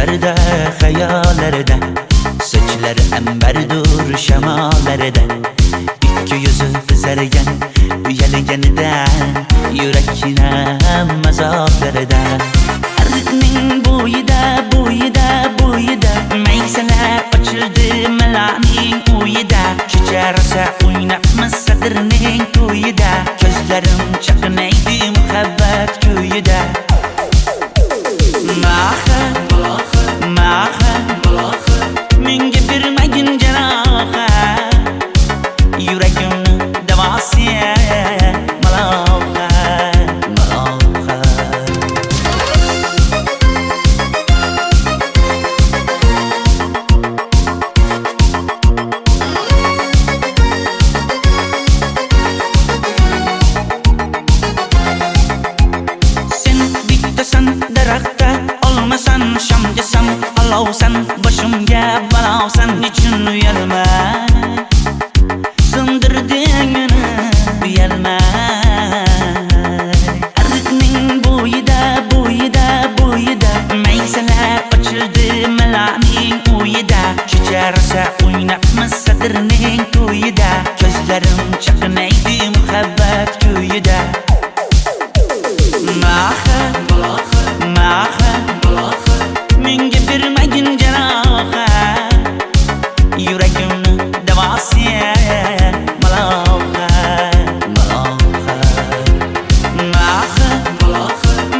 Düşlerde, hayallarda, saçları emberdur şemalarda. İki yüzü kızargan, uyalganidan, yurakina mazoblarda. Arıqning bo'yida, bo'yida, bo'yida, maysalar ochildi malaning uyida. Kecha rosa o'ynabmiz sadirning to'yida, ko'zlarim chaqnaydi muhabbat kuyida. Maha, maha, menga bermagin janoha, yuragimni davosi maloha, maloha. Sen bittasan daraxtda, olmasan shamgasan, olovsan boshimga balosan. Nechun uyalma, sindirding meni uyalma. Arıqning bo'yida, bo'yida, bo'yida, maysalar ochildi malaning uyida. Kecha rosa o'ynabmiz sadirning to'yida, ko'zlarim chaqnaydi muhabbat kuyida. Maha, maha, menga bermagin janoha, yuragimni davosi maloha, maloha. Maha,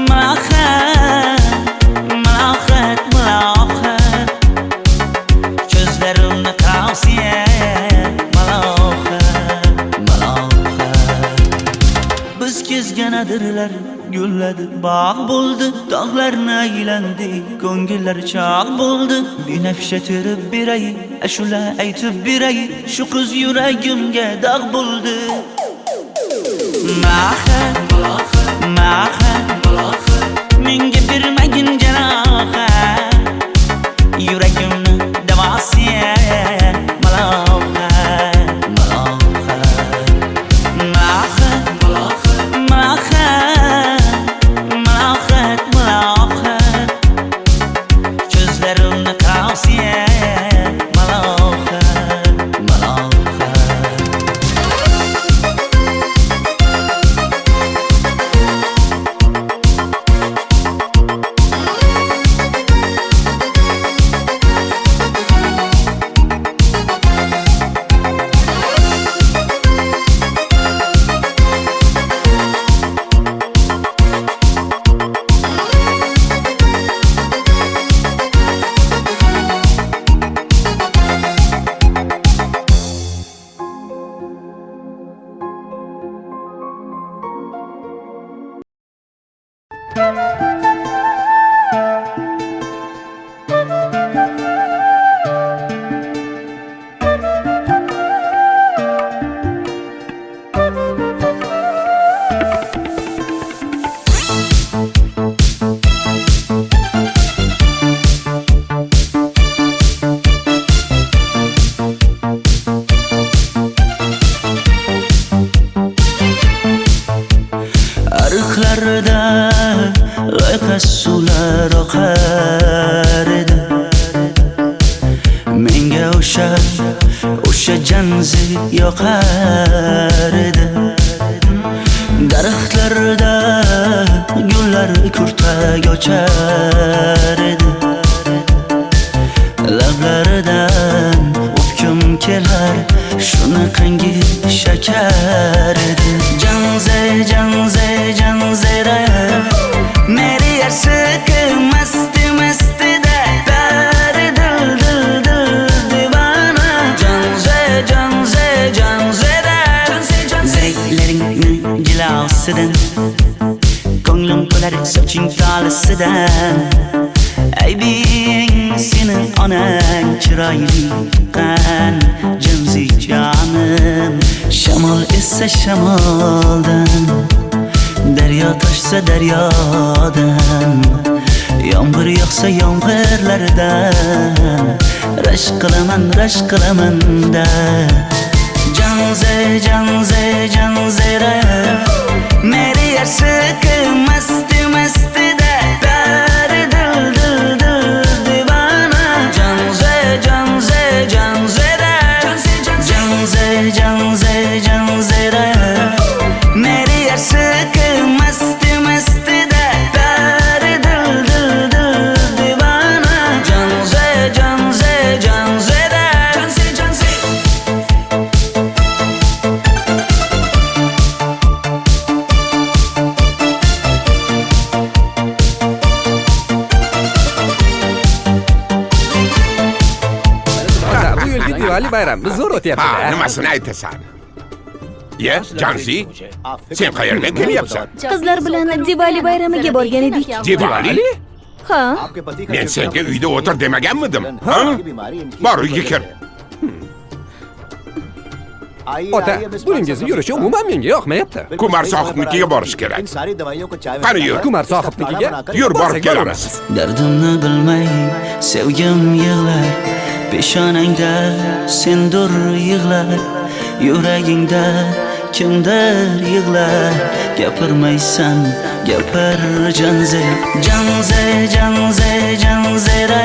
maha, malohat, malohat, ko'zlarimni tavsi maloha, maloha. Biz kezgan adirlar gulladi, bog' bo'ldi, tog'larni aylandi, ko'ngillar chog' bo'ldi. Binafsha terib beray, ashula aytib beray, shu qiz yuragimga dog' bo'ldi. Maha, maha, menga bermagin janoha, yuragimni davosi maloha, maloha. Maha, maha, malohat, malohat, ko'zlarimni tavsi maloha, maloha. Arıqlarda loyqa suvlar oqar edi, menga o'sha janzi yoqar edi. Daraxtlarda gullar kurtak ochar edi, lablaridan o'pkim kelar, shunaqangi shakar edi. Janze, janze, janzera, meri yarsiqi masti mastida, bari dil dil dil divana. Janze, janze, janzera, zeylaringni jilosidan, ko'nglim to'lar soching tolisidan. Aybing sening onang chiroyli qan, janzi jonim. Shamol essa shamoldan, daryo toshsa daryodan, yomg'ir yog'sa yomg'irlardan, rashk qilaman da. Janze, janze, janzera, meri yarsiqi masti mastida, bari dil dil dil Diwali bayramimiz zo'r Ha, o'tyapti-da. nimasini aytasan? Ye, Janzi, sen qayerdan kelyapsan? Qizlar bilan Diwali bayramiga borgan edik. Diwali? Ha, Men senga uyda o'tir demaganmidim? Ha? Bor, uyga kir. Ota, buningizni yurishi umuman menga yoqmayapti. Kumar sohibnikiga borish kerak. Qani yur. Kumar sohibnikiga Yur, borib borsak kelamiz. Dardimni bilmay sevgim yig'lar, peshonangda sendur yig'lar, yuragingda kimdir yig'lar. Gapirmaysan, gapir Janze, Janze, Janze, Janzera.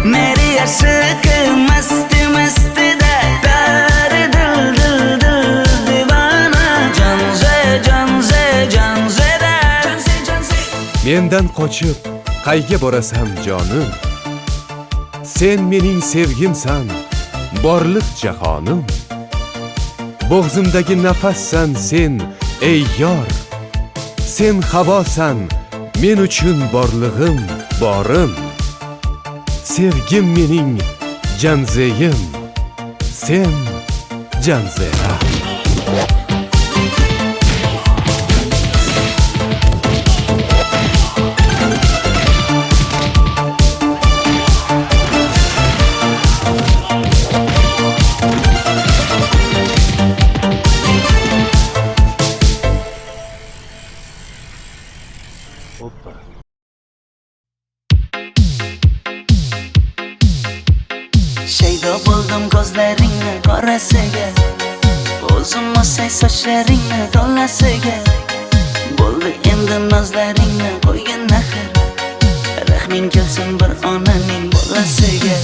Meri aşık masti masti da pari dil dil dil divana. Janze, Janze, Janzera. Janze, Janze. Mendan qochib qayga borasan jonim? Sen mening sevgimsan, borliq jahonim. Bo'g'zimdagi nafassan sen, ey yor. Sen havosan, men uchun borlig'im, borim. Sevgim mening Janzeyim, sen Janzera. Shaydo bo'ldim ko'zlaringni qorasiga, o'zim o'say sochlaringni to'lasiga. Bo'ldi endi nozlaringni qo'ygan naxir, rahming kelsin bir onaning bolasiga.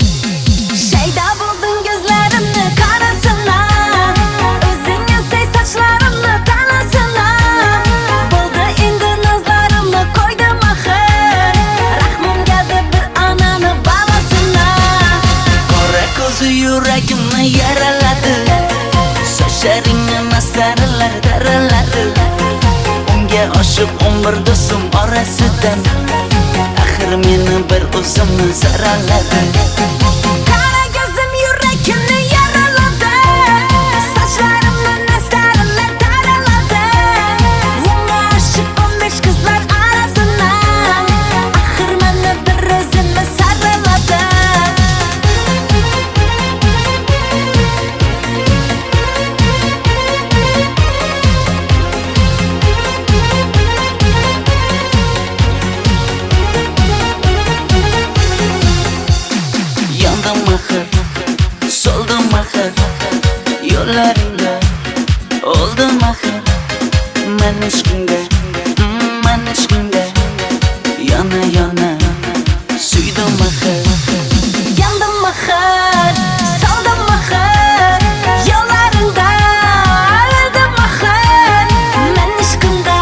shayda bo'lding ko'zlarimni qarasana, o'zing yasay sochlarimni tanasana. Bo'ldi endi nazlarimni qo'ydim axir, rahmim keldi bir onani bolasina. Qora ko'zi yuragimni yaraladi, sochlaringni mastarlar daraladi. Unga oshiq 11 do'stim orasidan, axir meni bir o'zimni zaraladi. Qara ko'zim yuragimni yaraladi, sochlarimni nastarlar taraladi. Unga oshiq 15 qizlar arasina, axir meni bir o'zimni saraladi. Yandım axir, soldim axir, yo'llaringda oldim axir. Men ishqingda, men ishqingda yana yana suydim axir. Yandım axir, soldim axir, yo'llaringda oldim axir. Men ishqimda,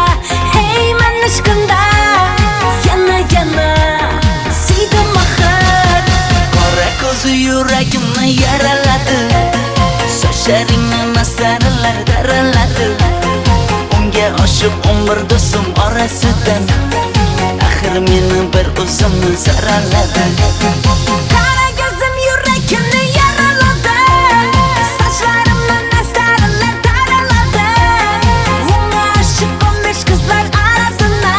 hey men ishqimda yana yana suydim axir. Qora ko'zi yuragimni yaraladi, sochlaringni mastarlar daraladi. Unga oshiq 11 do'stim orasidan, axir meni bir o'zimni zaraladi. Qara ko'zim yuragimni yaraladi, sochlarimni nastarlar taraladi. Unga oshiq 15 qizlar arasina,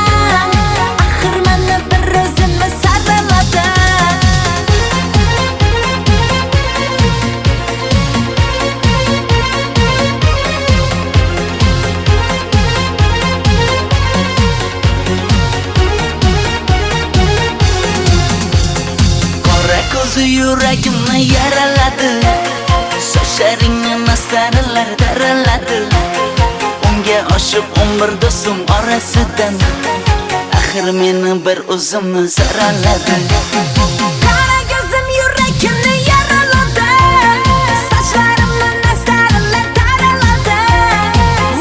axir meni bir o'zimni saraladi. Qora ko'zi yuragimni yaraladi, sochlaringni mastarlar daraladi. Unga oshiq 11 do'stim orasidan, axir meni bir o'zimni zaraladi. Qara ko'zim yuragimni yaraladi, sochlarimni nastarlar taraladi.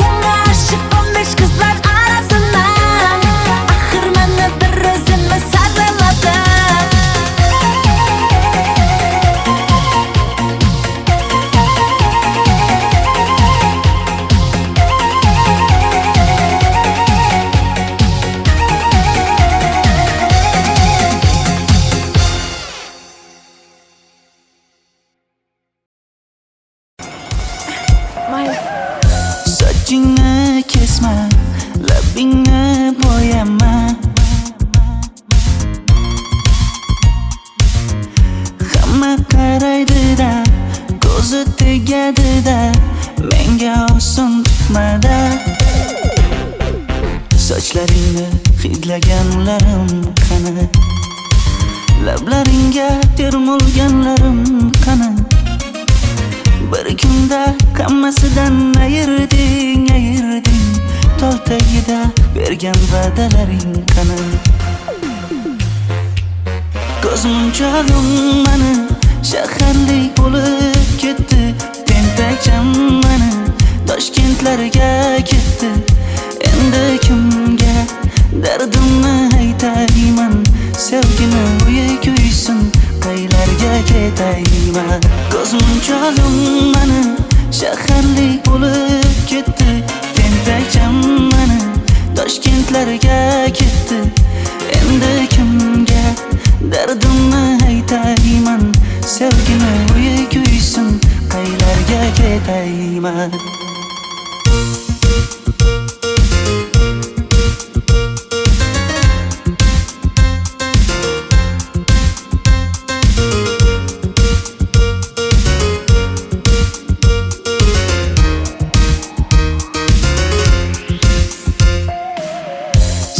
Unga oshiq 15 qizlar arasina, axir meni bir o'zimni saraladi. Sochlaringni hidlaganlarim qani? Lablaringga termulganlarim qani? Bir kunda hammasidan ayırding Tol tagida bergan va'dalaring qani? Ko'zmunchog'im mani shaharlik bo'lib ketdi. Tentakcham mani Toshkentlarga ketdi. Endi kimga dardimni aytayman? Sevgini uyi kuysin, qaylarga ketayman? Ko'zmunchog'im mani shaharlik bo'lib ketdi. Tentakcham mani Toshkentlarga ketdi. Endi kimga dardimni aytayman? Sevgini uyi kuysin, qaylarga ketayman?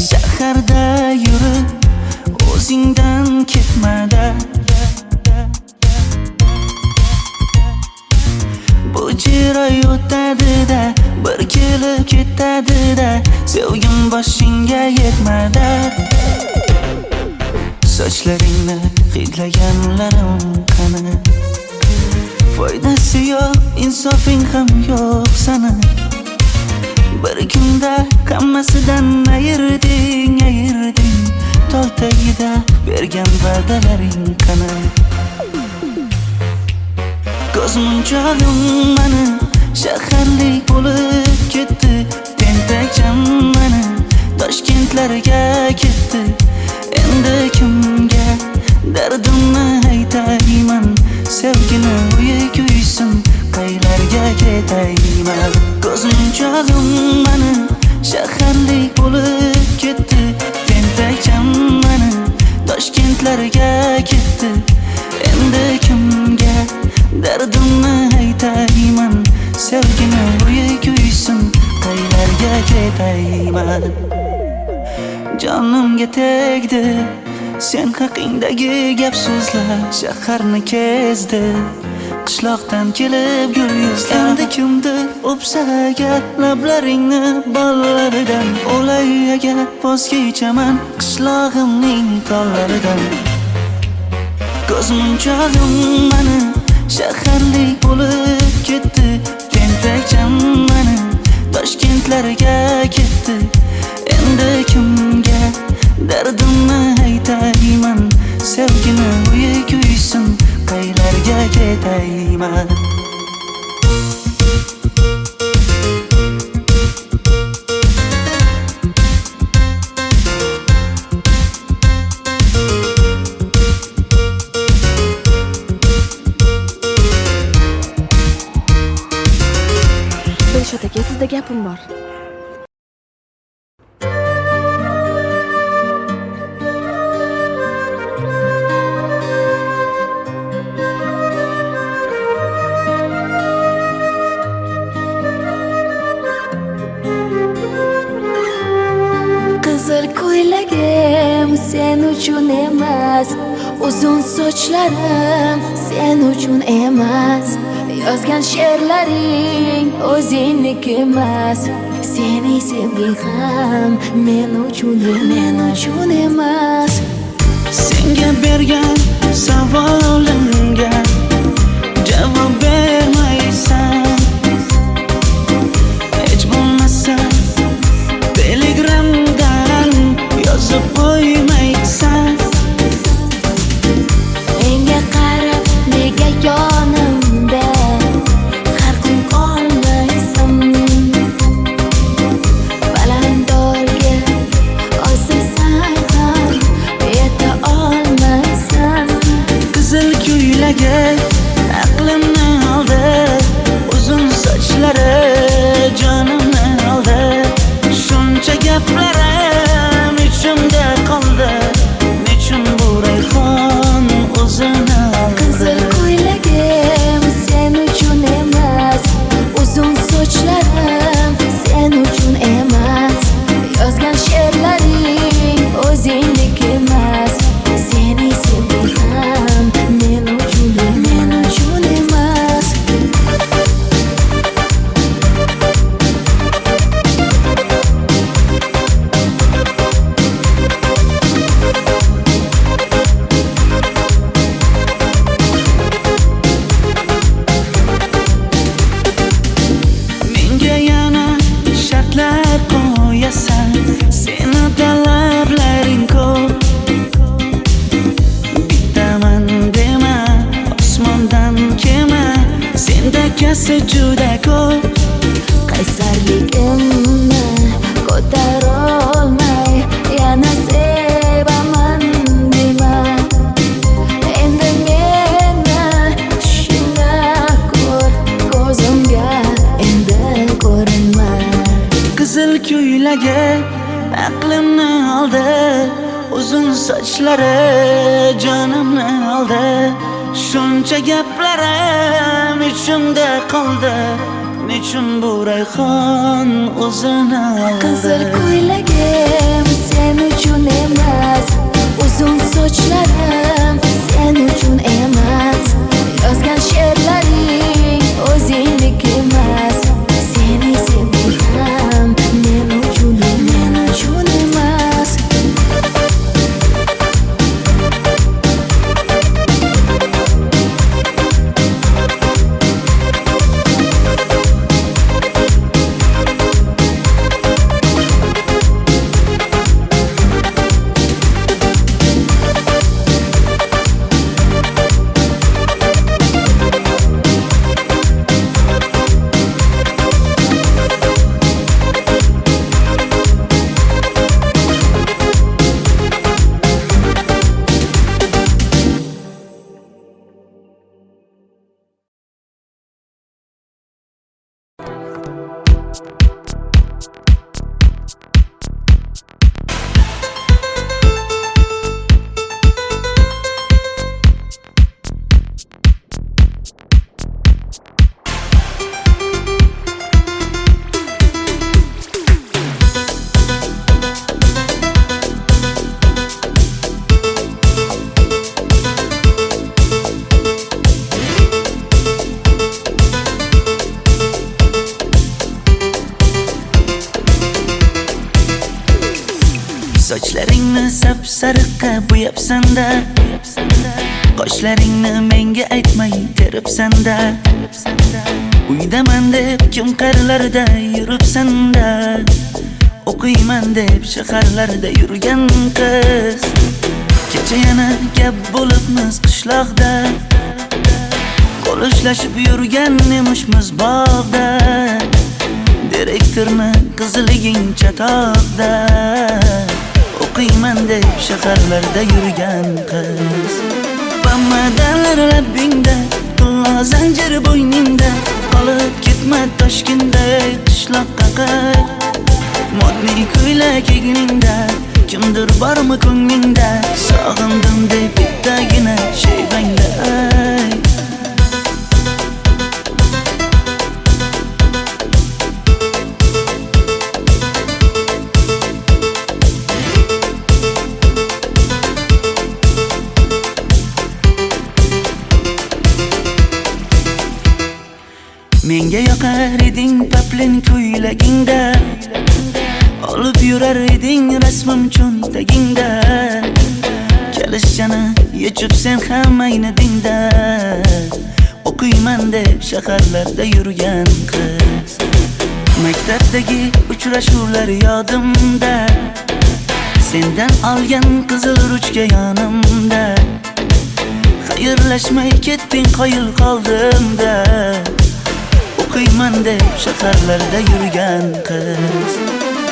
Shaharda yurib o'zingdan ketmada, bu jiroy o'tadi-da, bir kelib ketadi-da, sevgim boshingga yetmada. Sochlaringni hidlaganlarim qani? Foydasi yo'q, insofing ham yo'q sana. Bir kunda hammasidan ayırding Tol tagida bergan va'dalaring qani? Ko'zmunchog'im mani shaharlik bo'lib ketdi. Tentakcham mani Toshkentlarga ketdi. Endi kimga dardimni aytayman? Sevgini uyi kuysin, qaylarga ketayman? Ko'zmunchog'im mani shaharlik bo'lib ketdi. Tentakcham mani Toshkentlarga ketdi. Endi kimga dardimni aytayman? Sevgini uyi kuysin, qaylarga ketayman? Jonimga tegdi sen haqingdagi gap so'zlar, shaharni kezdi qishloqdan kelib gul yuzlar. Endi kimdir o'psa agar lablaringni bollaridan, o'lay agar voz kechaman qishlog'imning tollaridan. Ko'zmunchog'im mani shaharlik bo'lib ketdi. Tentakcham mani Toshkentlarga ketdi. Endi kimga dardimni aytayman? Sevgini uyi kuysin, qaylarga ketayman? Dilshod aka, sizda gapim bor. Qizil ko'ylagim sen uchun emas, uzun sochlarim sen uchun emas, yozgan she'rlaring o'zingniki emas, sening sevging ham men uchun emas. Senga bergan savolimga javob bermaysan. Hech bo'lmasa Telegramdan yozib qo'ymaysan. Menga qarab nega yonimda har kun qolmaysan? Balandorga osilsang ham yeta olmaysan. Qizil ko'ylagi aqlimni oldi. esa juda ko'p. qaysarligimni ko'tarolmay yana sevaman dema. Endi meni tushingda ko'r, ko'zimga endi ko'rinma. Qizil ko'ylagi aqlimni oldi, uzun sochlari jonimni oldi. Shuncha gaplarim ichimda qoldi, nechun bu rayhon o'zini oldi. Qizil ko'ylagim sen uchun emas, uzun sochlarim sen uchun emas. Yozgan she'rlaring o'zingdek emas. Seni sevdim men uchun emas. Sochlaringni sap-sariqqa bo'yabsan-da, qoshlaringni menga aytmay teribsan-da. Uydaman deb kim qarlarda yuribsan-da, o'qiyman deb shaharlarda yurgan qiz. Kecha yana gap bo'libmiz qishloqda, qo'l ushlashib yurgan emishmiz bog'da. Direktorni qiziliging chatoqda, o'qiyman deb shaharlarda yurgan qiz. Bamadanlar labbingda, tilla zanjir bo'yningda, qolib ketma Toshkentda qishloqqa qayt. Modniy ko'ylak egningda, kimdir bormi ko'nglingda, sog'indim deb bittagina shevangda ayt. Menga yoqar eding paplin ko'ylagingda, olib yurar eding rasmim cho'ntagingda. Kalishchani yechib sen ham aynadingda, o'qiyman deb shaharlarda yurgan qiz. Maktabdagi uchrashuvlar yodimda, sendan olgan qizil ruchka yonimda. Xayrlashmay ketding qoyil qoldimda, o'qiyman deb shaharlarda yurgan qiz.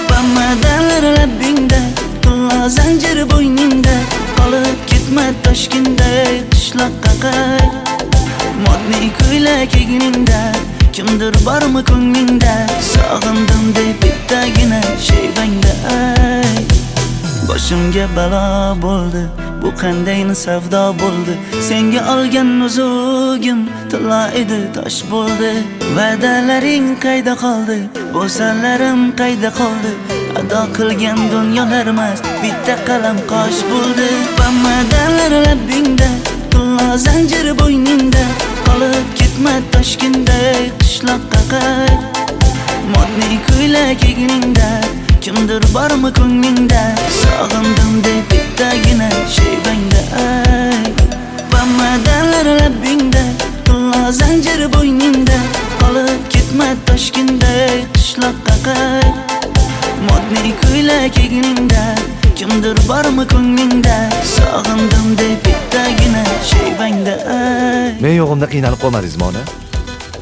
Bamadanlar labbingda, tilla zanjir bo'yningda, qolib ketma Toshkentda qishloqqa qayt. Modniy ko'ylak egningda, kimdir bormi ko'nglingda, sog'indim deb bittagina shevangda ayt. Boshimga balo bo'ldi, bu qanday savdo bo'ldi. Senga olgan nuzugim tilla edi, tosh bo'ldi. Va'dalaring qayda qoldi, bo'salarim qayda qoldi. Ado qilgan dunyolar emas, bitta qalam qosh bo'ldi. Bamadanlar labbingda, tilla zanjir bo'yningda, qolib ketma Toshkentda qishloqqa qayt. Modniy ko'ylak egningda, kimdir bormi ko'nglingda, sog'indim deb bittagina shevangda ayt. Bamadanlar labbingda, tilla zanjir bo'yningda, qolib ketma Toshkentda qishloqqa qayt. Modniy ko'ylak egningda, kimdir bormi ko'nglingda, sog'indim deb bittagina shevangda ayt. Men yo'g'imda qiynalib qolmadingizmi ona?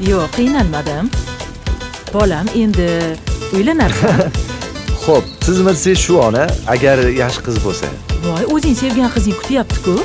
Yo'q, qiynalmadim. Bolam, endi uylanarsan. Xo'p, siz shu ona agar yaxshi qiz bo'lsa. Voy, o'zing sevgan qizing kutyapti-ku.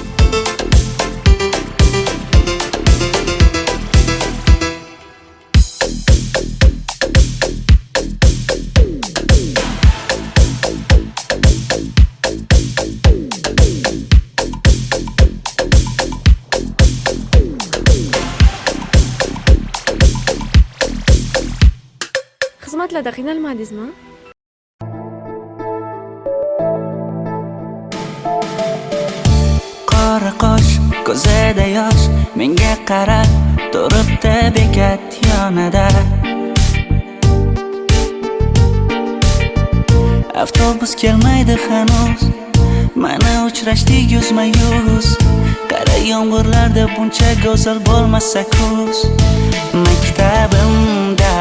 Xizmatlarda qiynalmadingizmi? Qora qosh, ko'zida yosh, menga qarab turibdi bekat yonida. Avtobus kelmaydi hanuz, mana uchrashdik yuzma-yuz. Qara yomg'irlarda buncha go'zal bo'lmasa kuz. Maktabimda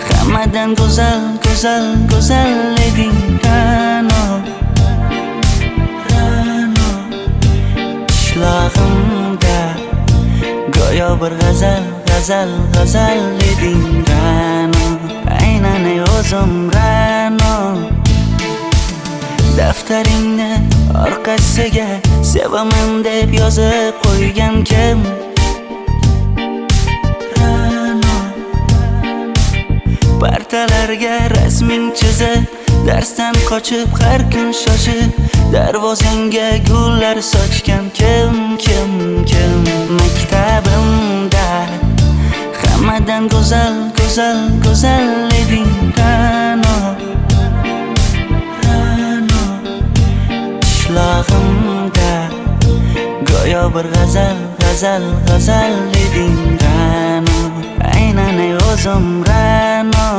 hammadan go'zal, go'zal, go'zal eding Ra'no. Qishlog'imda go'yo bir g'azal, g'azal, g'azal eding Ra'no. Aynan o'zim Ra'no. Daftaringni orqasiga sevaman deb yozib qo'ygan kim? Partalarga rasming chizib, darsdan qochib har kun shoshib, darvozangga gullar sochgan kim? Maktabimda hammadan go'zal, go'zal, go'zal eding Ra'no. Qishlog'imda go'yo bir g'azal, g'azal, g'azal eding Ra'no. Aynan o'zim Ra'no.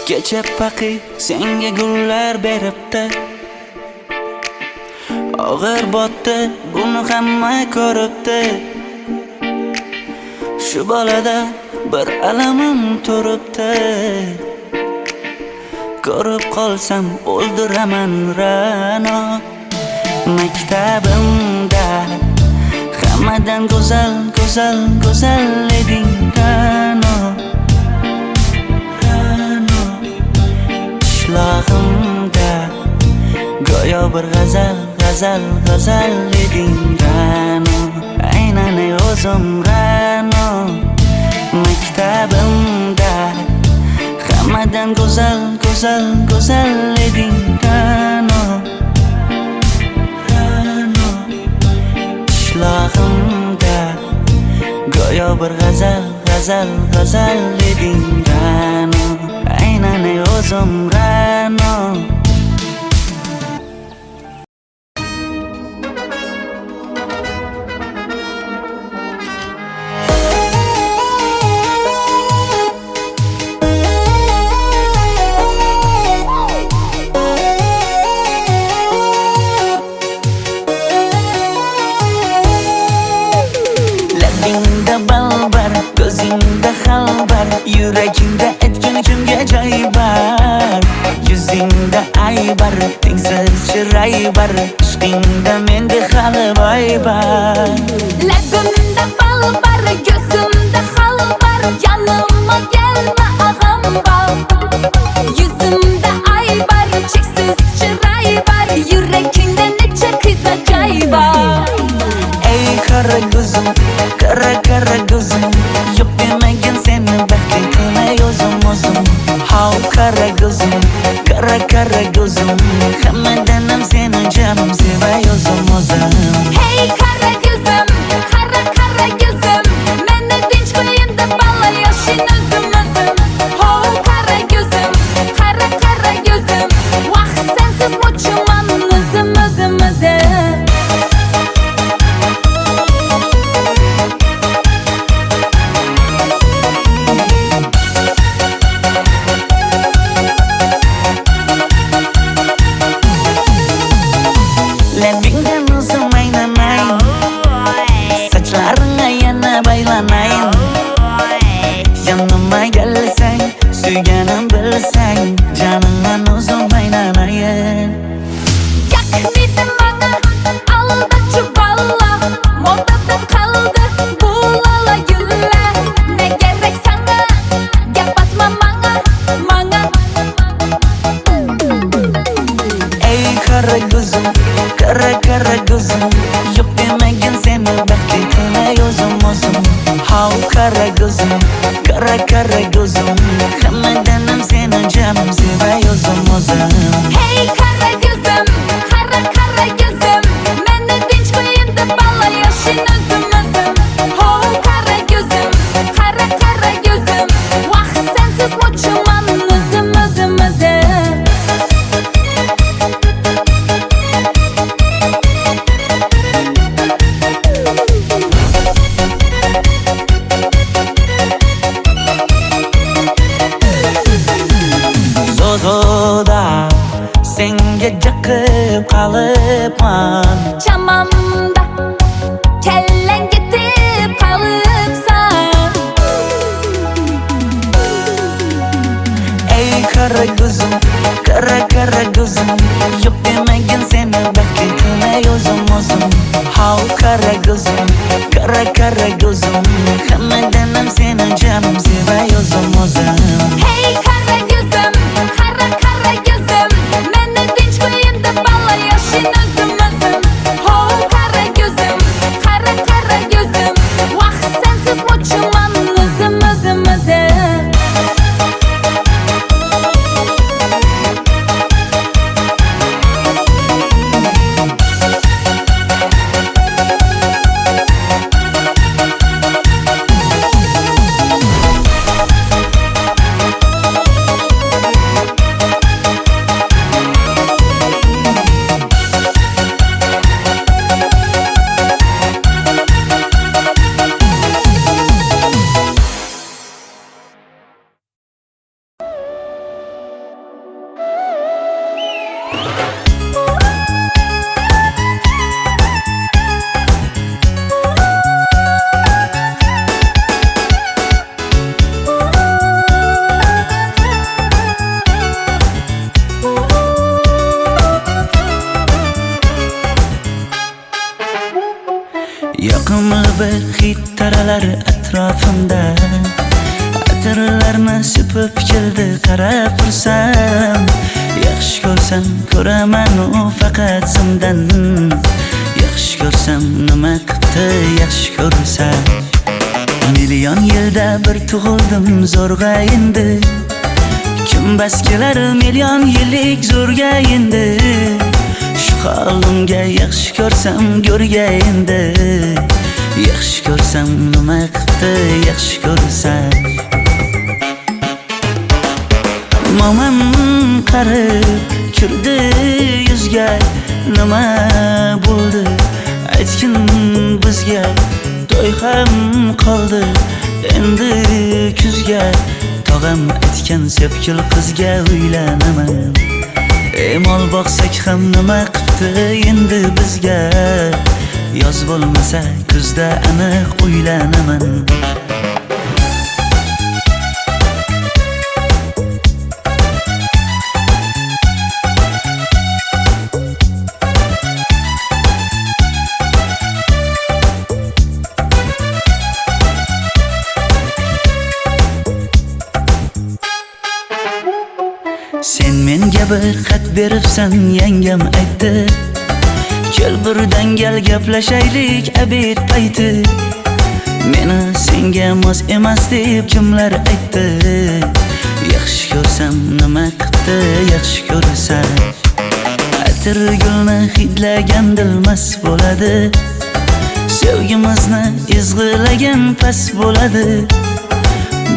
Kecha paqi senga gullar beribdi, og'ir botdi, buni hamma ko'ribdi. Shu bolada bir alamim turibdi, ko'rib qolsam o'ldiraman Ra'no. Maktabimda hammadan go'zal, go'zal, go'zal eding Ra'no. Qishlog'imda go'yo bir g'azal, g'azal, g'azal eding Ra'no. Aynan o'zim Ra'no. Maktabimda hammadan go'zal, go'zal, go'zal eding Ra'no. Qishlog'imda go'yo bir g'azal, g'azal, g'azal eding Ra'no. Aynan o'zim Ra'no. Labingda balbar, ko'zingda xalbar, yuragingda etgan kimga joy bar. Yuzingda aybar, tengsiz chiray bar, ishqingda menda hali boy bar. Labimda balbar, ko'zimda xalbar, yanıma gelme ağam bal. Yuzimda aybar, cheksiz chiray bar, yuragingda necha qiza joy bar. Ey qara ko'zim, qara qara ko'zim, yo'q demagan seni baxtli qilay o'zim. Hav qara ko'zim, qara qara ko'zim, hammadan ham seni jonim sevay o'zim. Hey qara ko'zim, qara qara ko'zim, meni tinch qo'yinda balla yoshing o'zim. Hav qara ko'zim, qara qara ko'zim, vaqt sensiz mo'chiman o'zim. Kara kara gözüm Hammadanam seni canım sevay o'zim Hey kara gözüm, kara kara gözüm Meni tinch qo'yin deb balla yashin o'zim Ho kara gözüm, kara kara gözüm Vaqt sensiz mo'chiman o'zim Zozoda senga jiqib qolibman Chamamda kellang ketib qolibsan Ey kara gözüm kara kara gözüm Yok demagin seni baxtli qilay o'zim How kara gözüm kara gözüm Hammadanam seni canım sevay o'zim Hey kara gözüm, kara kara gözüm Meni tinch qo'yin deb balla yashin o'zim Ho kara gözüm, kara kara gözüm Vaqt sensiz mo'chiman o'zim Yoqimli bir hid taralar atrofimda Atirlarni sepib keldi qarab tursam Yaxshi ko'rsam ko'raman u faqat simdan Yaxshi ko'rsam nima qildi yaxshi ko'rsam Million yilda bir tug'ildim zo'rg'a endi Kim bas kelar million yillik zo'rga endi Shu holimga yaxshi ko'rsam go'rga endi Yaxshi ko'rsam nima qildi yaxshi ko'rsam Momam qarib kirdi yuzga Nima bo'ldi aytgin bizga To'y ham qoldi endi kuzga Tog'am aytgan sepkil qizga uylanaman Mol boqsak ham nima qildi endi bizga Yoz bo'lmasa kuzda aniq uylanaman Sen menga bir xat beribsan yangam aytdi Kel birdan gal gaplashaylik abid payti Meni senga mos emas deb kimlar aytdi Yaxshi ko'rsam nima qildi yaxshi ko'rsam Atir gulni hidlagan dilmas bo'ladi Sevgimizni izg'ilagan pas bo'ladi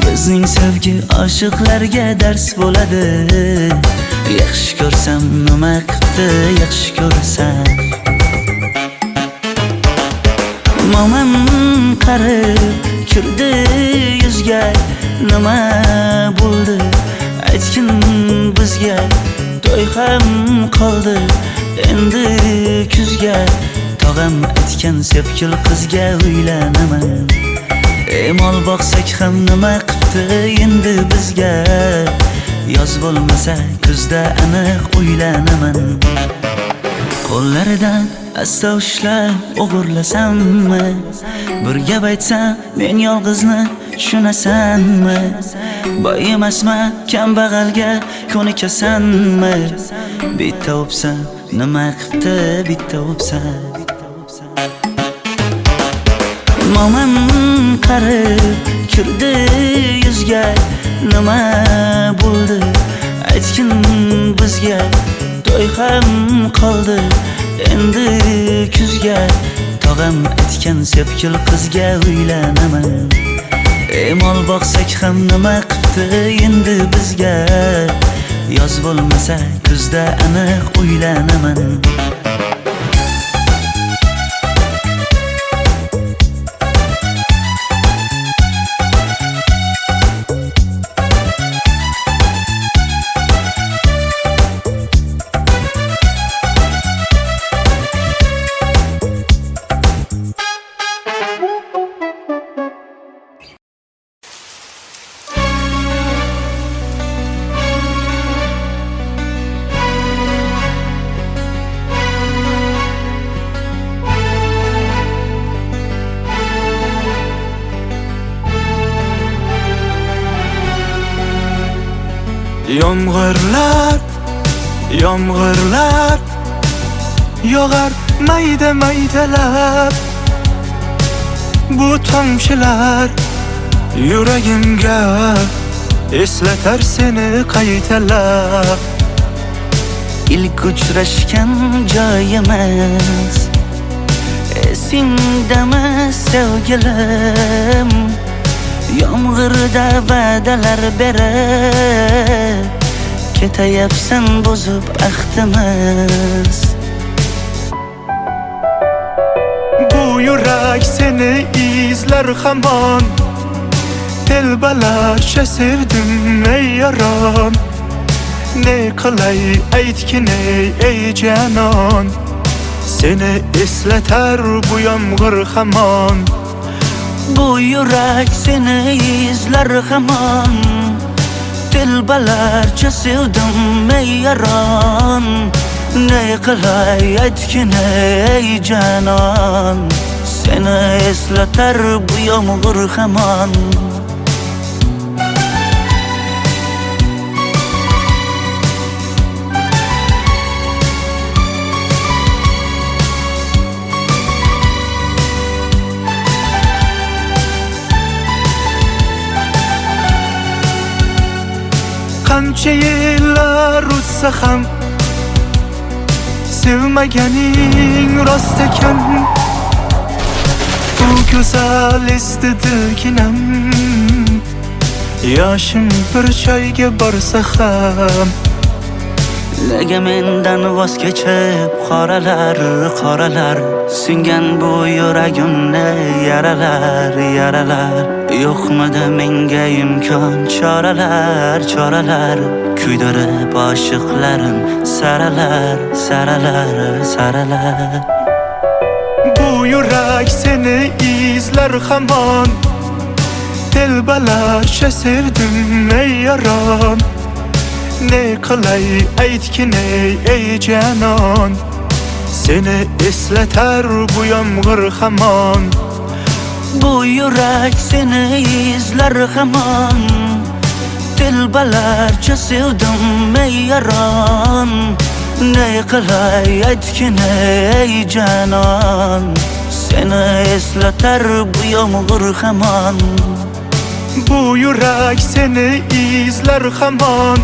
Bizning sevgi oshiqlarga dars bo'ladi Yaxshi ko'rsam nima qildi yaxshi ko'rsam Momam qarib kirdi yuzga Nima bo'ldi aytgin bizga To'y ham qoldi endi kuzga Tog'am aytgan sepkil qizga uylanaman Mol boqsak ham nima qildi endi bizga Yoz bo'lmasa kuzda aniq uylanaman Qo'llaridan asta ushlab o'g'irlasammi Bir gap aytsam men yolg'izni tushunasanmi Boy emasman kambag'alga ko'nikasanmi Bitta o'psam nima qildi bitta o'psam Mo'min qarib kirdi yuzga, nima bo'ldi aytgin bizga. To'y ham qoldi endi kuzga, tog'am aytgan sepkil qizga uylanaman. Mol boqsak ham nima qipti endi bizga, yoz bo'lmasa kuzda aniq uylanaman. Yomg'irlar, yomg'irlar yog'ar mayda maydalab. Bu tomchilar yuragimga eslatar seni qaytalab. İlk uchrashgan joyimiz esingdami sevgilim? Yomg'irda va'dalar berib ketayapsan bozib ahdimiz. Bu yurak seni izler hamon, telbalarcha sevdim ey yaron. Ne qilay aytgin ey canon, seni eslatar bu yomg'ir hamon. Bu yurak seni izler hamon, telbalarcha sevdim ey yaron. Ne qilay aytgin ey canon, seni eslatar bu yomg'ir hamon. Qancha yillar o'tsa ham sevmaganing rost ekan. Bu go'zal esdi dilginam, yoshim bir joyga borsa ham. Nega mendan voz kechib qoralar, qoralar singan bu yuragimni yaralar, yaralar. Yo'qmidi menga imkon choralar, choralar kuydirib oshiqlarim saralar, saralar, saralar. Bu yurak seni izler hamon, telbalarcha sevdim ey yaron. Ne qilay aytgin ey canon, seni eslatar bu yomg'ir hamon. Bu yurak seni izler hamon, telbalarcha sevdim ey yaron. Ne qilay aytgin ey canon, seni eslatar bu yomg'ir hamon. Bu yurak seni izler hamon,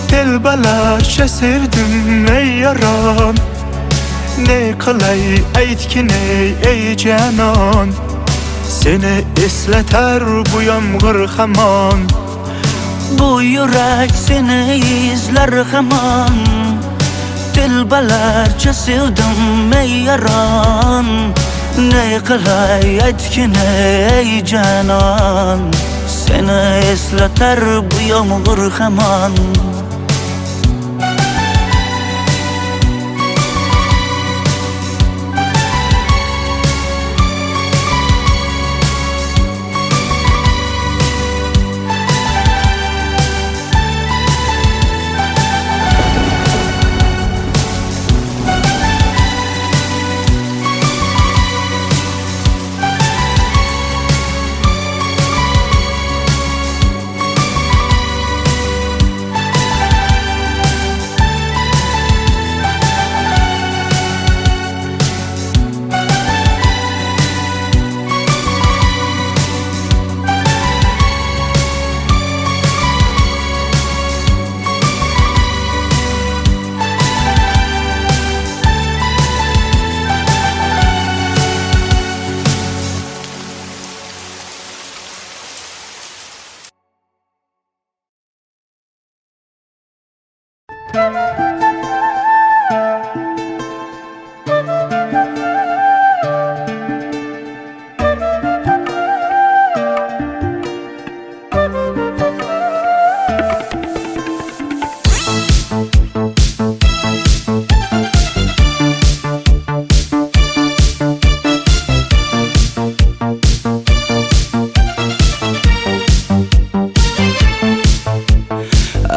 telbalarcha sevdim ey yaron. Ne qilay aytgin ey canon, seni eslatar bu yomg'ir hamon. Bu yurak seni izler hamon, telbalarcha sevdim ey yaron. Ne qilay aytgin ey canon, seni eslatar bu yomg'ir hamon.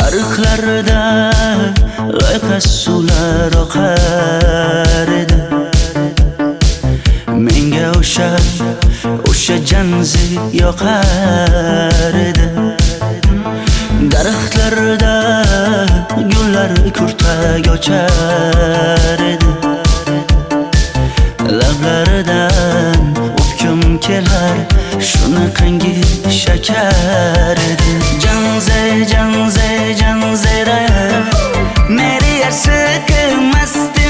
Ariqlarda loyqa suvlar oqar edi. Menga o'sha janzi yoqar edi. Daraxtlarda gullar kurtak ochar edi. Lablaridan o'pkim kelar, shunaqangi shakar edi. Janzera meri yarsiqi masti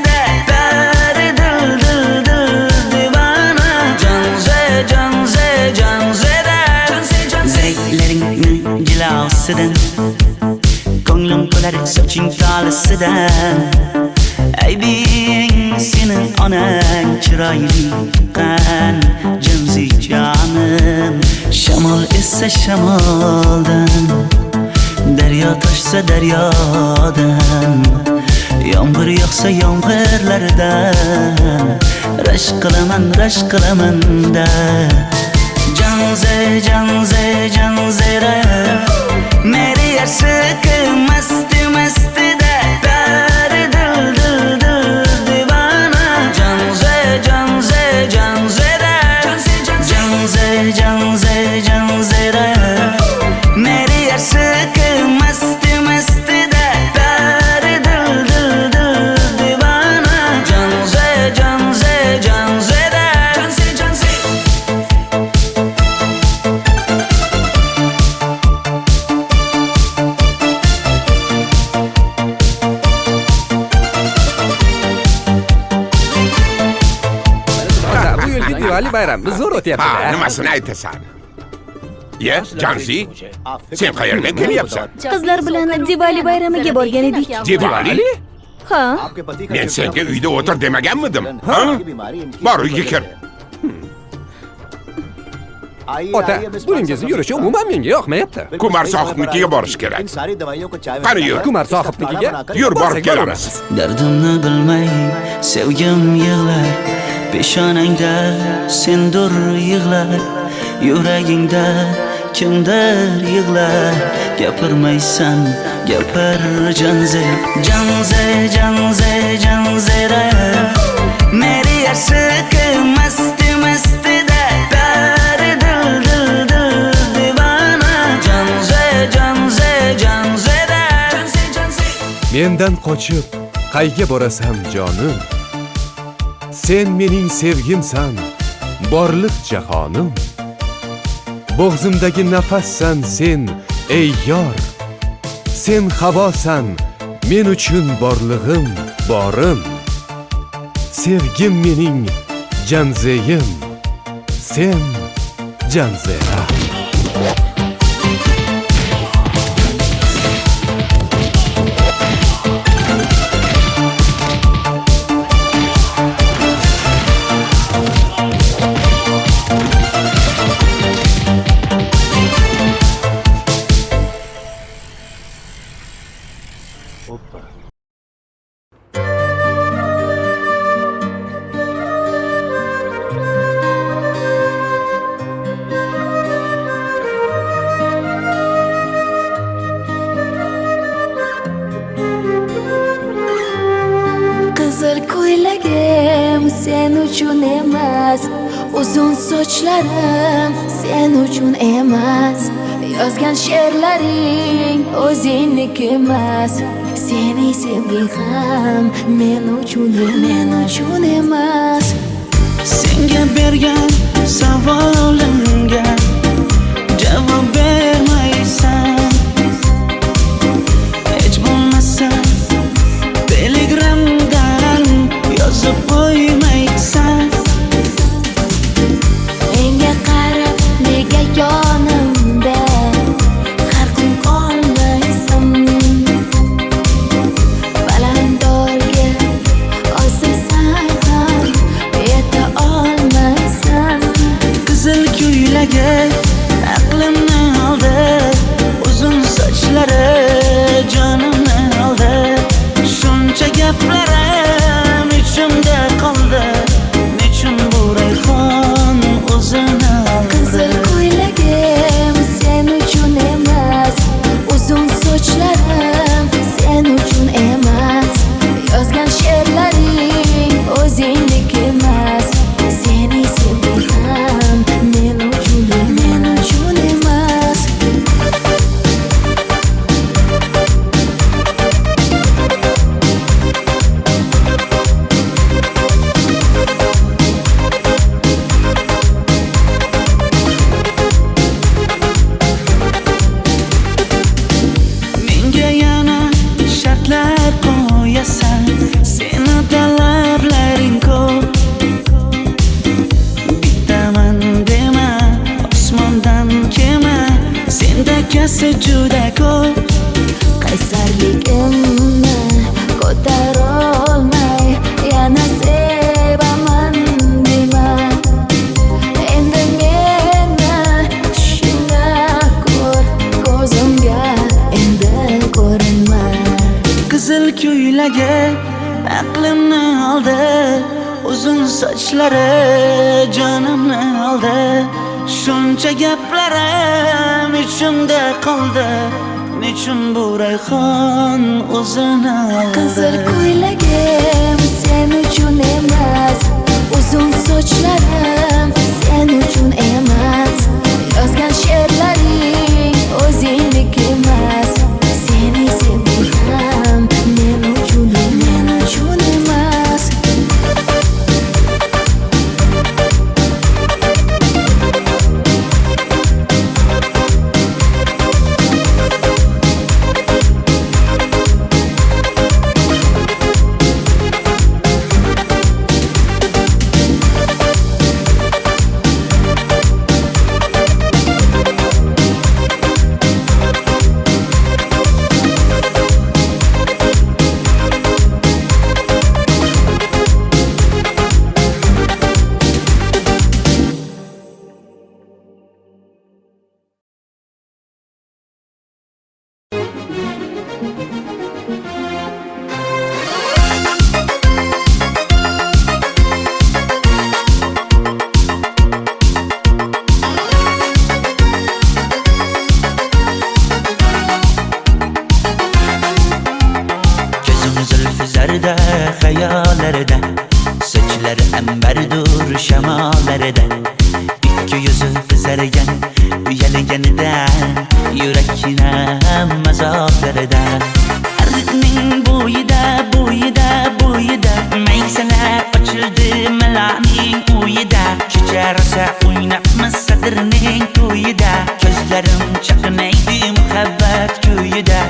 da dari dil divana. Janzera zeylaringni jilosidan, ko'nglim to'lar soching tolisidan. Aybing sening onang chiroyli qan janzi jonim. Shamol essa shamoldan, daryo toshsa daryodan, yomg'ir yog'sa yomg'irlardan rashk qilaman da. Janzera meri yarsiqi masti da dari dil divana. Janzera meri yarsiqi masti da dari dil divana. Janzera Bu yilgi Diwali bayrami zo'r Ha, o'tyapti-da. nimasini aytasan? Ye, Janzi, sen qayerdan kelyapsan? Qizlar bilan Diwali bayramiga borgan edik. Diwali? Ha? Men senga uyda o'tir demaganmidim? Ha? Bor uyga kir. Ota, buningizni yurishi umuman menga yoqmayapti. Kumar sohibnikiga borish kerak. Qani yur. Kumar sohibnikiga Yur, borib borsak kelamiz. Dardimni bilmay sevgim yig'lar, peshonangda sendur yig'lar, yuragingda kimdir yig'lar. Gapirmaysan, gapir janzera meri yarsiqi masti da dari dil divana. Janzera Mendan qochib qayga borasan jonim? Sen mening sevgimsan, borliq jahonim. Bo'g'zimdagi nafassan sen, ey yor. Sen havosan, men uchun borlig'im, borim. Sevgim mening janzeyim, sen janzera. Qizil ko'ylagim sen uchun emas, uzun sochlarim sen uchun emas. Yozgan she'rlaring o'zingniki emas, sening sevging ham men uchun emas. Senga bergan savolimga javob bermaysan. Hech bo'lmasa Telegramdan yozib qo'ymaysan. Menga qarab nega yonimda har kun qolmaysan? yelkasi juda ko'p. Qaysarligimni ko'tarolmay yana sevaman dema. Endi meni tushingda ko'r, ko'zimga endi ko'rinma. Qizil ko'ylagi aqlimni oldi, uzun sochlari jonimni oldi. Shuncha gaplarim ichimda qoldi, nechun bu rayhon o'zini oldi. Qizil ko'ylagim sen uchun emas, uzun sochlarim sen uchun emas. Yozgan she'rlaring o'zingdek emas. Seni sevdim men uchun emas. Hayallarda sochlari ambardur shamollarda, ikki yuzi qizargan uyalganida yurakning mazoblarida. Ariqning bo'yida maysalar ochildi malaning uyida. Kecharsa o'ynabmiz sadirning to'yida, ko'zlarim chaqnaydi muhabbat ko'yida.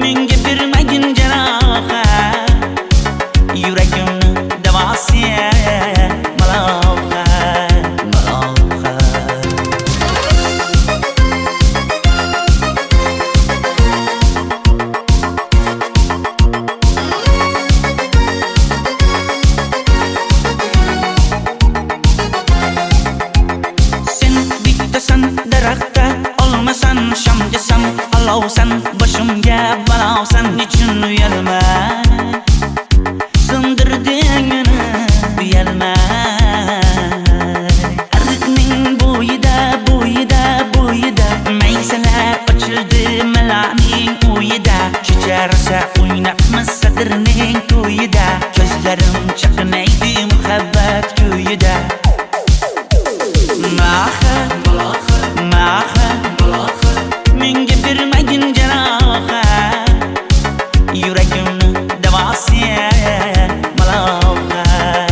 Menga bermagin jarohat, yuragimni davosi malohat. Sen bittasan daraxtda, olmasan shamgasan, olovsan boshimga balosan. Nechun uyalma, sindirding meni uyalma. Ariqning bo'yida maysalar ochildi malaning uyida. Kecharsa o'ynabmiz sadirning to'yida, ko'zlarim chaqnaydi muhabbat ko'yida. Menga bermagin jarohat, yuragimni davosi malohat.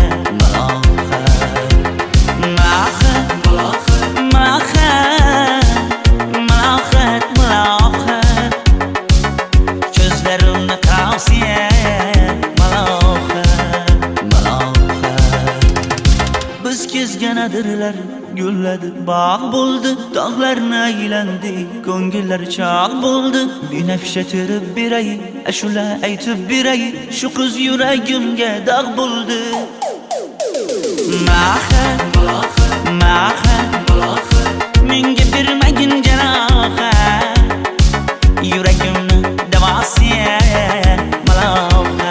Ko'zlarimni qavsi malohat. Biz kezganadirlar gulladi, bog' bo'ldi, tog'larni aylandi, ko'ngillar chog' bo'ldi. Binafsha terib beray, ashula aytib beray, shu qiz yuragimga dog' bo'ldi. Menga bermagin jarohat, yuragimni davosi malohat.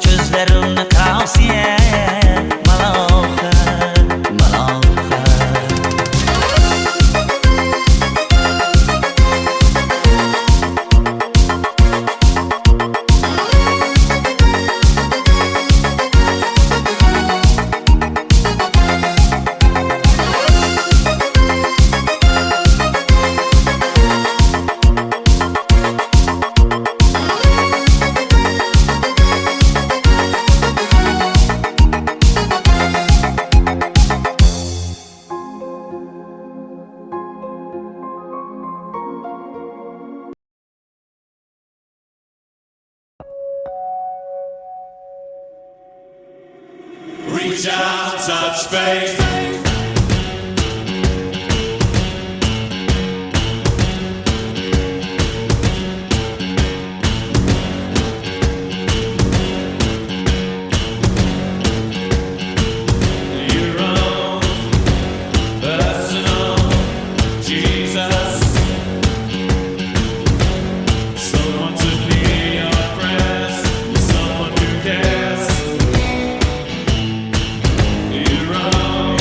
Ko'zlarimni qavsi malohat. shall touch faith. Your own personal Jesus. Someone to hear your prayers. Someone who cares. Your own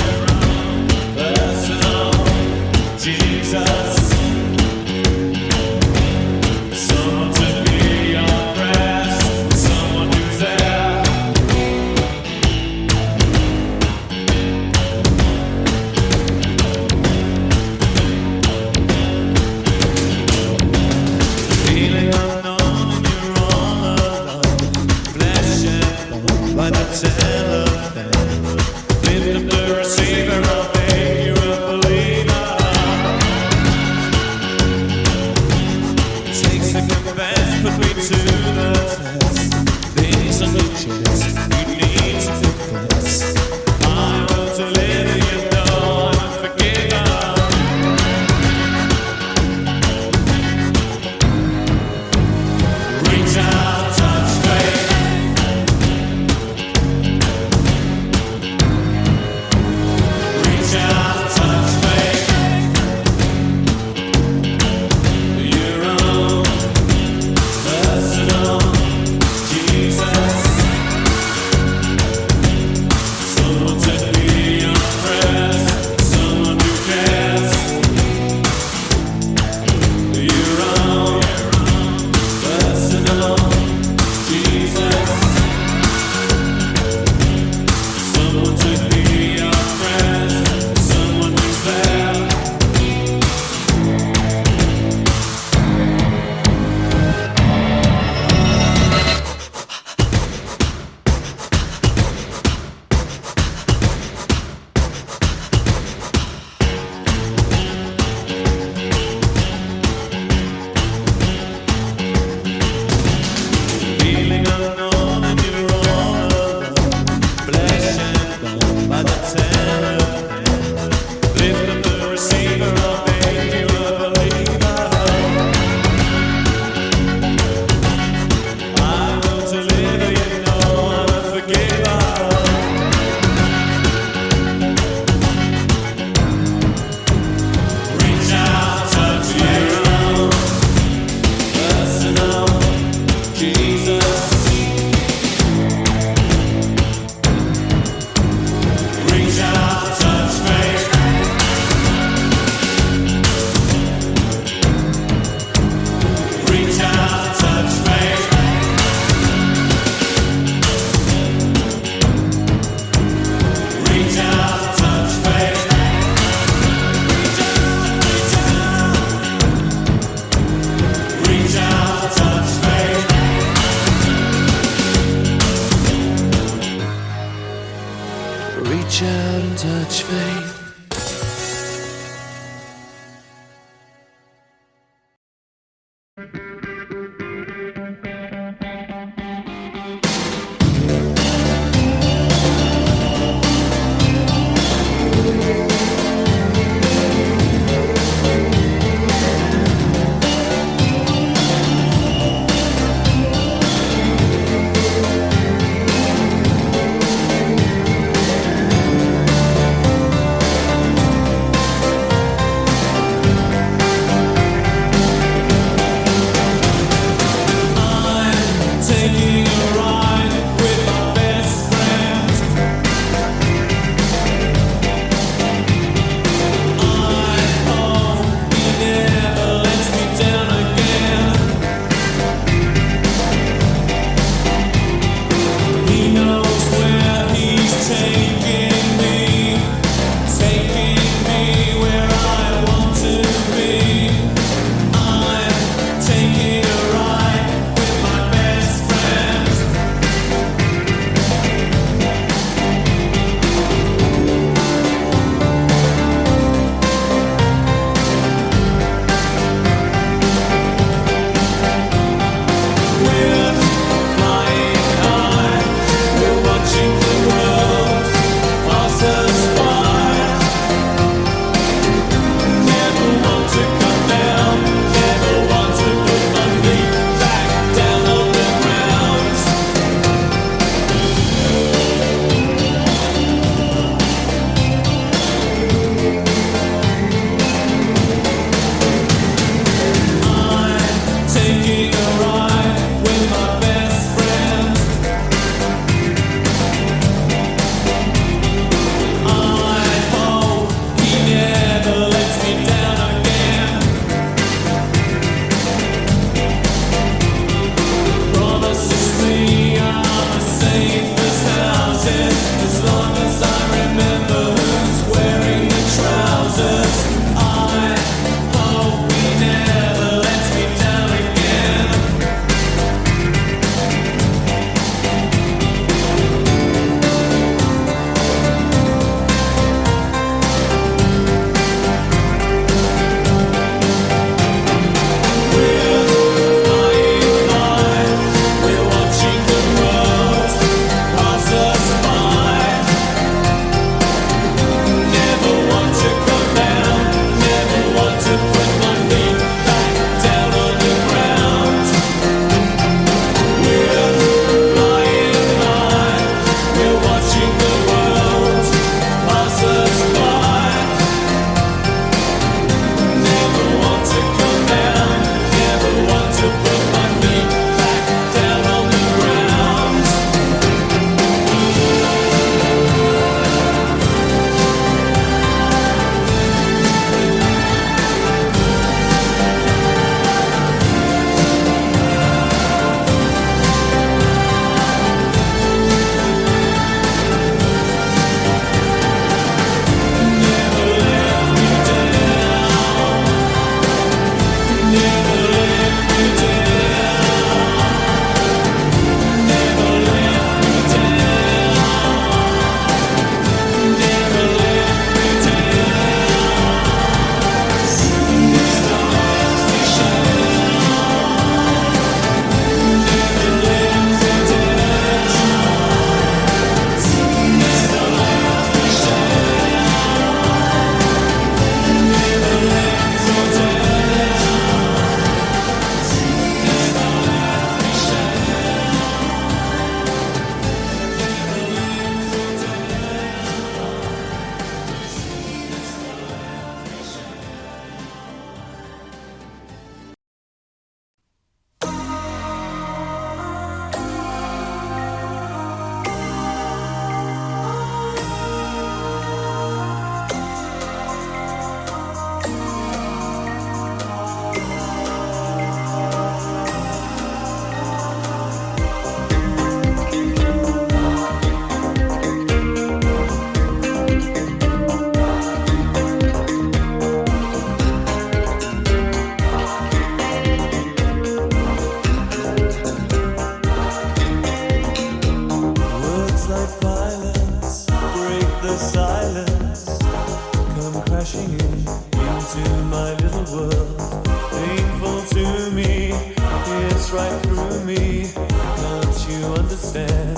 right through me. Can't you understand?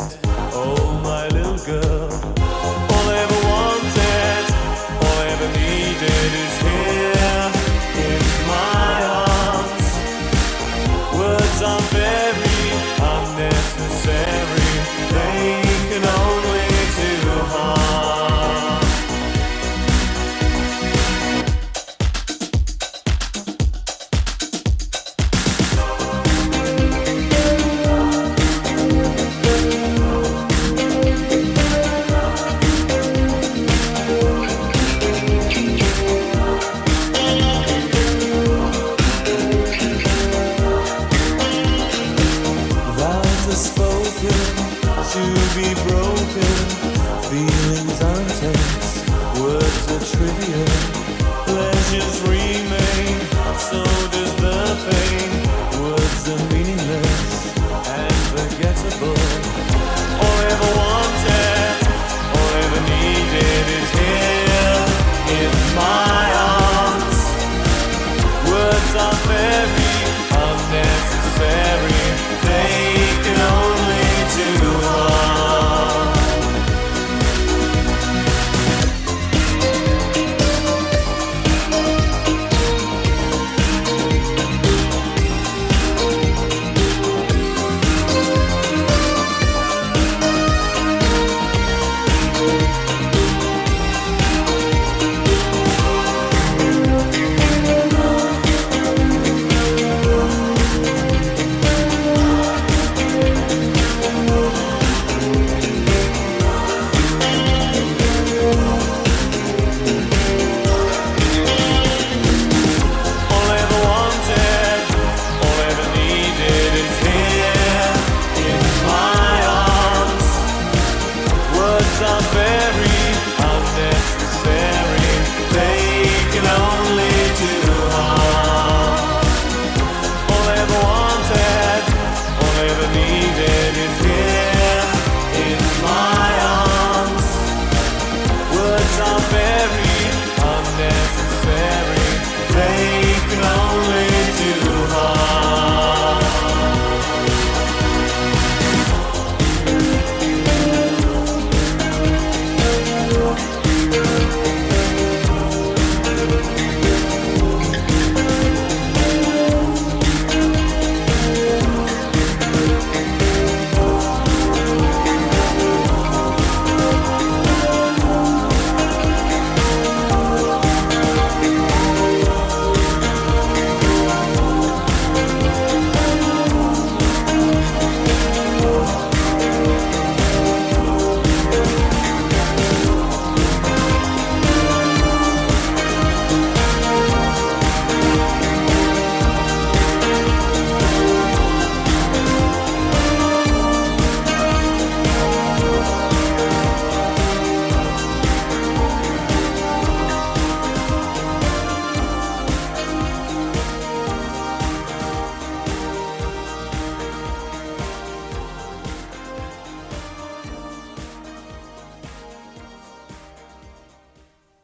Oh, my little girl. All I ever wanted, all I ever needed is here in my arms. Words are very unnecessary. They can only do harm. Vows are spoken to be broken. Feelings are intense, words are trivial. Pleasures remain, so does the pain. Words are meaningless and forgettable. All I ever wanted, all I ever needed is here in my arms. Words are very unnecessary. They can only do harm. All I ever wanted, all I ever needed is here in my arms. Words are very unnecessary. They can only do harm. All I ever wanted, all I ever needed is here in my arms. Words are very unnecessary. They can only do harm.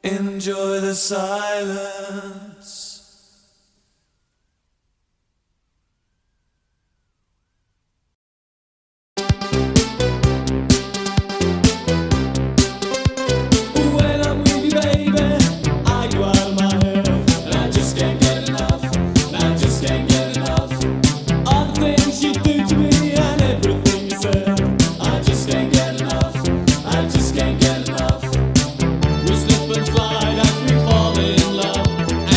Enjoy the silence. When I'm with you, baby, are you out of my head? And I just can't get enough. And I just can't get enough. All the things you do to me and everything you said. I just can't get enough. I just can't get enough. We slip and slide as we fall in love.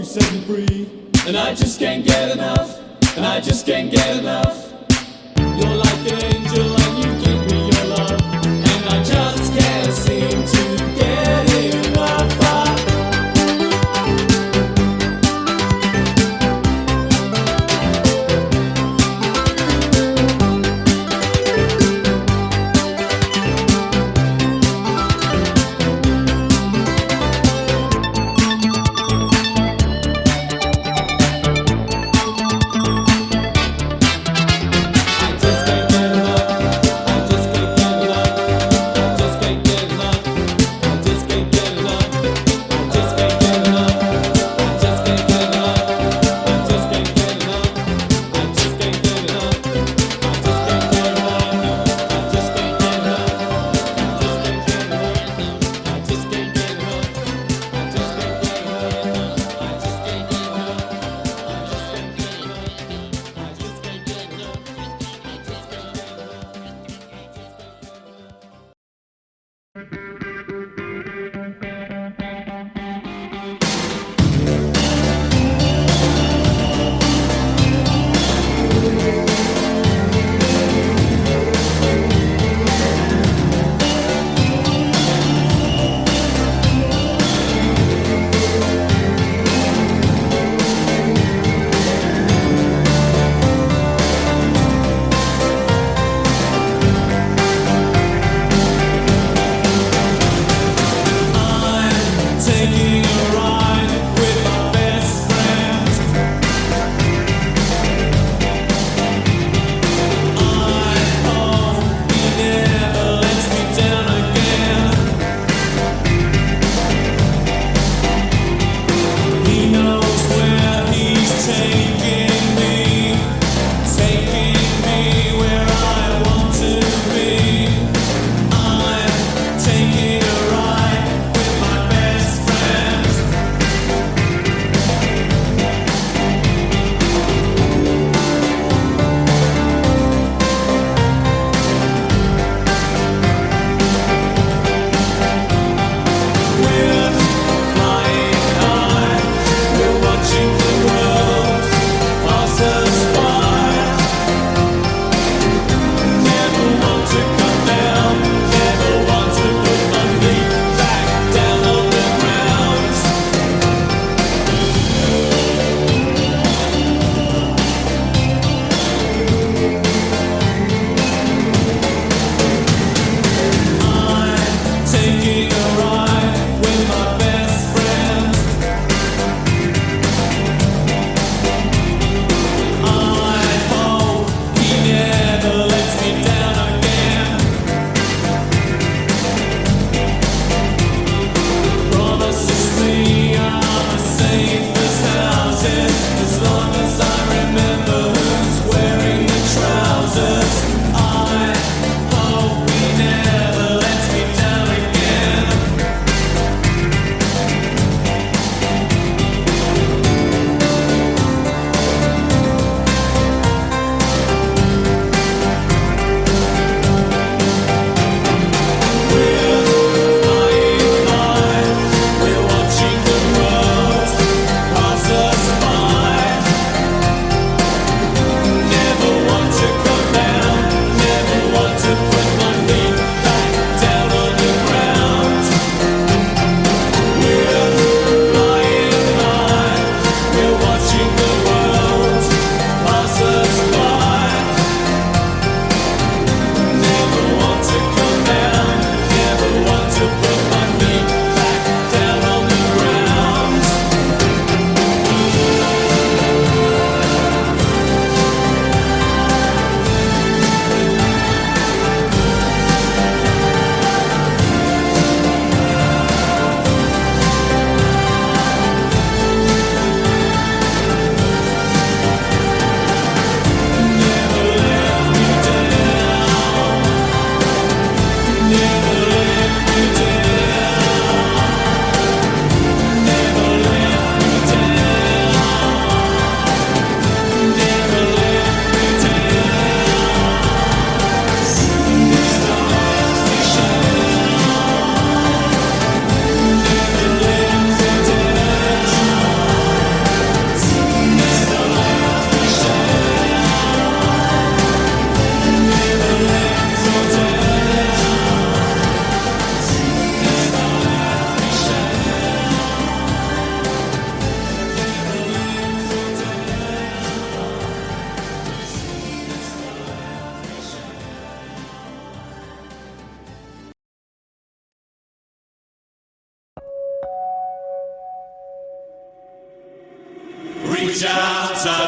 you set me free. And I just can't get enough. And I just can't get enough. You're like an angel and you give me your love. And I just can't seem to get enough. I just can't get enough.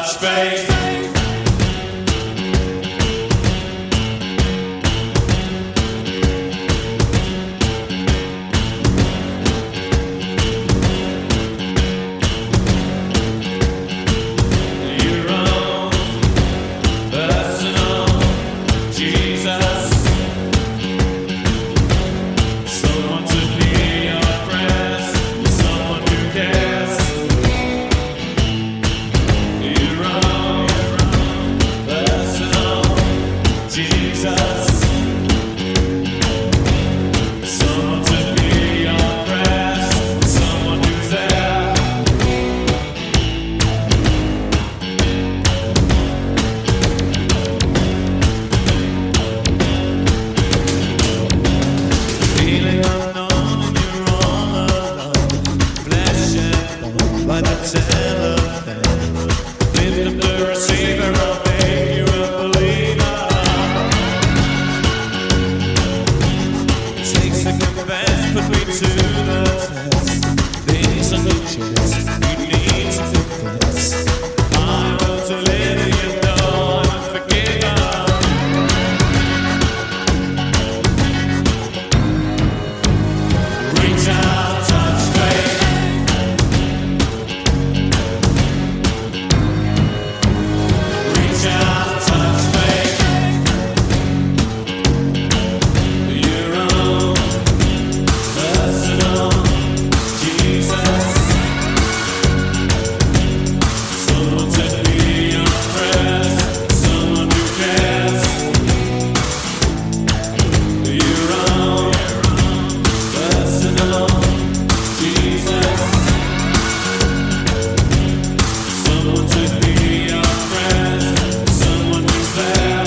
touch faith. Your own personal Jesus. Someone to hear your prayers, someone who cares. Your own personal Jesus. Someone to hear your prayers, someone who's there. Feeling unknown and you're all alone. Flesh and bone by the telephone. Lift up the receiver, I'll make you a believer. Take second best, put me to the test. Things are no chance, you need to confess. I will deliver you, know I'm forgiven. Reach out, touch faith. Reach out, touch faith. Your own personal Jesus. Someone to hear your prayers, someone who cares. Your own personal Jesus. Someone to hear your prayers, someone who's there.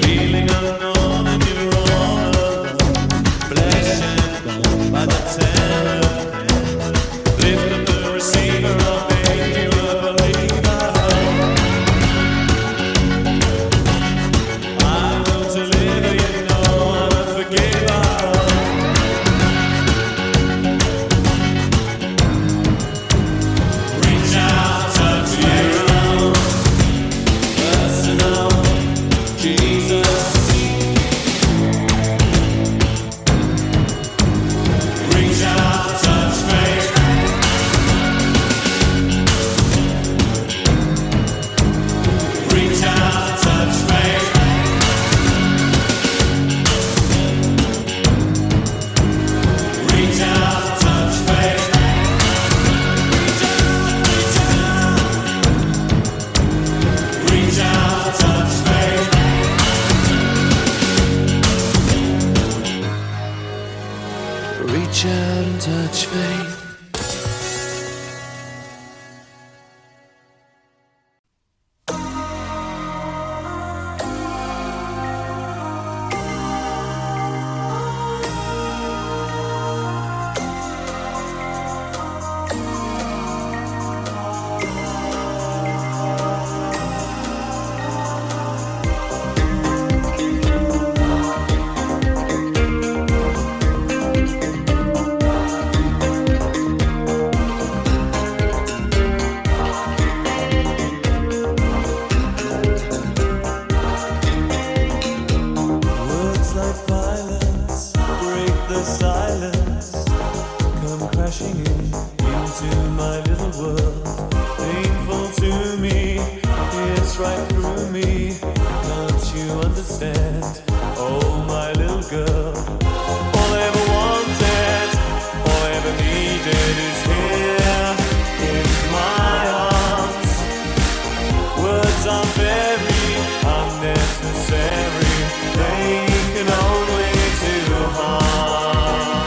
Feeling unknown and you're all alone. Flesh and bone by the telephone. Lift up the receiver, I'll make you a believer. I will deliver you, know I'm a forgiver. Reach out, touch your own personal Jesus. Reach out, touch faith. Reach out, touch faith. Reach out, touch faith. Reach out, touch faith. Reach out and touch faith. Words like violence break the silence. Come crashing into my little world. Painful to me, it's right through me. Can't you understand? Oh, my little girl. All I ever wanted, all I ever needed is here in my arms. Words are very unnecessary. They can only do harm.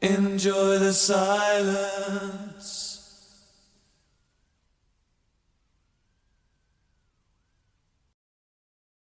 Enjoy the silence.